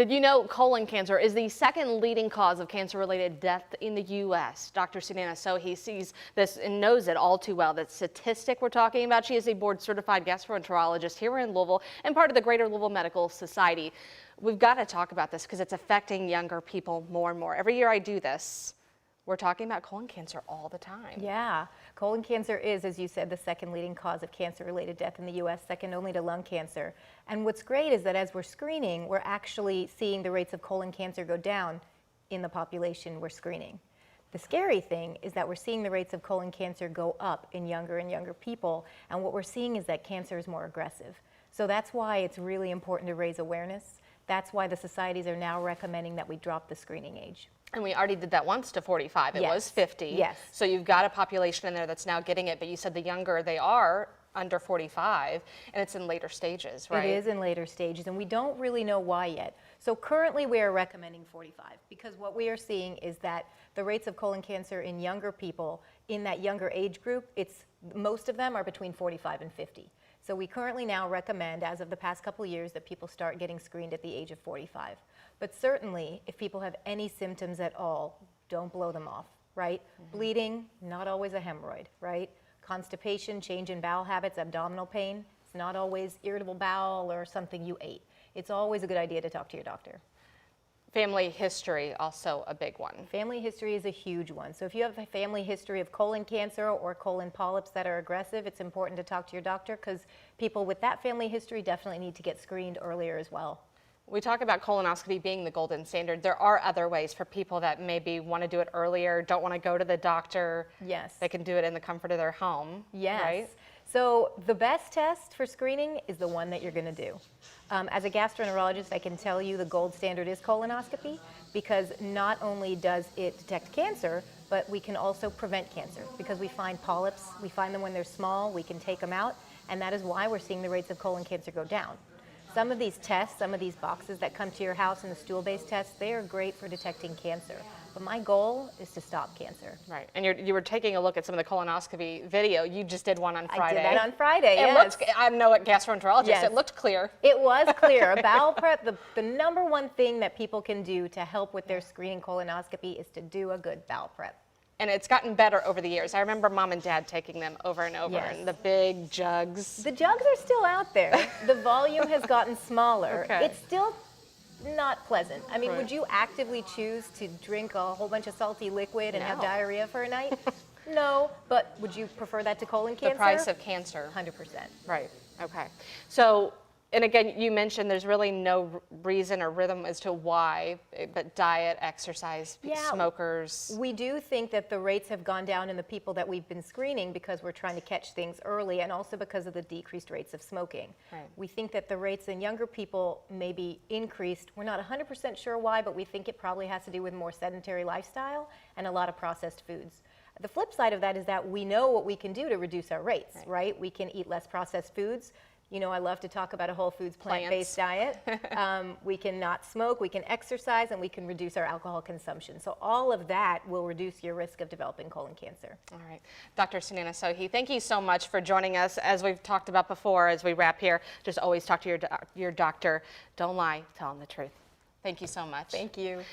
Did you know colon cancer is the second leading cause of cancer-related death in the U.S.? Dr. Sunana Sohi sees this and knows it all too well. That statistic we're talking about, she is a board-certified gastroenterologist here in Louisville and part of the Greater Louisville Medical Society. We've got to talk about this because it's affecting younger people more and more. Every year I do this, we're talking about colon cancer all the time. Yeah, colon cancer is, as you said, the second leading cause of cancer-related death in the U.S., second only to lung cancer. And what's great is that as we're screening, we're actually seeing the rates of colon cancer go down in the population we're screening. The scary thing is that we're seeing the rates of colon cancer go up in younger and younger people, and what we're seeing is that cancer is more aggressive. So that's why it's really important to raise awareness. That's why the societies are now recommending that we drop the screening age. And we already did that once to 45. It was 50. Yes. So you've got a population in there that's now getting it, but you said the younger they are, under 45, and it's in later stages, right? It is in later stages, and we don't really know why yet. So currently we are recommending 45 because what we are seeing is that the rates of colon cancer in younger people, in that younger age group, most of them are between 45 and 50. So we currently now recommend, as of the past couple of years, that people start getting screened at the age of 45. But certainly, if people have any symptoms at all, don't blow them off, right? Mm-hmm. Bleeding, not always a hemorrhoid, right? Constipation, change in bowel habits, abdominal pain, it's not always irritable bowel or something you ate. It's always a good idea to talk to your doctor. Family history, also a big one. Family history is a huge one. So if you have a family history of colon cancer or colon polyps that are aggressive, it's important to talk to your doctor because people with that family history definitely need to get screened earlier as well. We talk about colonoscopy being the golden standard. There are other ways for people that maybe want to do it earlier, don't want to go to the doctor. Yes. They can do it in the comfort of their home. Yes. Right? So the best test for screening is the one that you're going to do. As a gastroenterologist, I can tell you the gold standard is colonoscopy because not only does it detect cancer, but we can also prevent cancer because we find polyps, we find them when they're small, we can take them out, and that is why we're seeing the rates of colon cancer go down. Some of these tests, some of these boxes that come to your house in the stool-based tests, they are great for detecting cancer. But my goal is to stop cancer. Right, and you were taking a look at some of the colonoscopy video. You just did one on Friday. I did that on Friday, yes. I'm no gastroenterologist. Yes. It looked clear. It was clear. A bowel prep, the number one thing that people can do to help with their screening colonoscopy is to do a good bowel prep. And it's gotten better over the years. I remember Mom and Dad taking them over and over in the big jugs. The jugs are still out there. The volume has gotten smaller. Okay. It's still not pleasant. I mean, Right. would you actively choose to drink a whole bunch of salty liquid and have No. diarrhea for a night? No, but would you prefer that to colon cancer? The price of cancer. 100%. Right, okay. So, and again, you mentioned there's really no reason or rhythm as to why, but diet, exercise, smokers. We do think that the rates have gone down in the people that we've been screening because we're trying to catch things early and also because of the decreased rates of smoking. Right. We think that the rates in younger people may be increased. We're not 100% sure why, but we think it probably has to do with more sedentary lifestyle and a lot of processed foods. The flip side of that is that we know what we can do to reduce our rates, right? We can eat less processed foods. You know, I love to talk about a whole foods plant-based diet. We can not smoke, we can exercise, and we can reduce our alcohol consumption. So all of that will reduce your risk of developing colon cancer. All right. Dr. Sunana Sohi, thank you so much for joining us. As we've talked about before, as we wrap here, just always talk to your doctor. Don't lie, tell them the truth. Thank you so much. Thank you.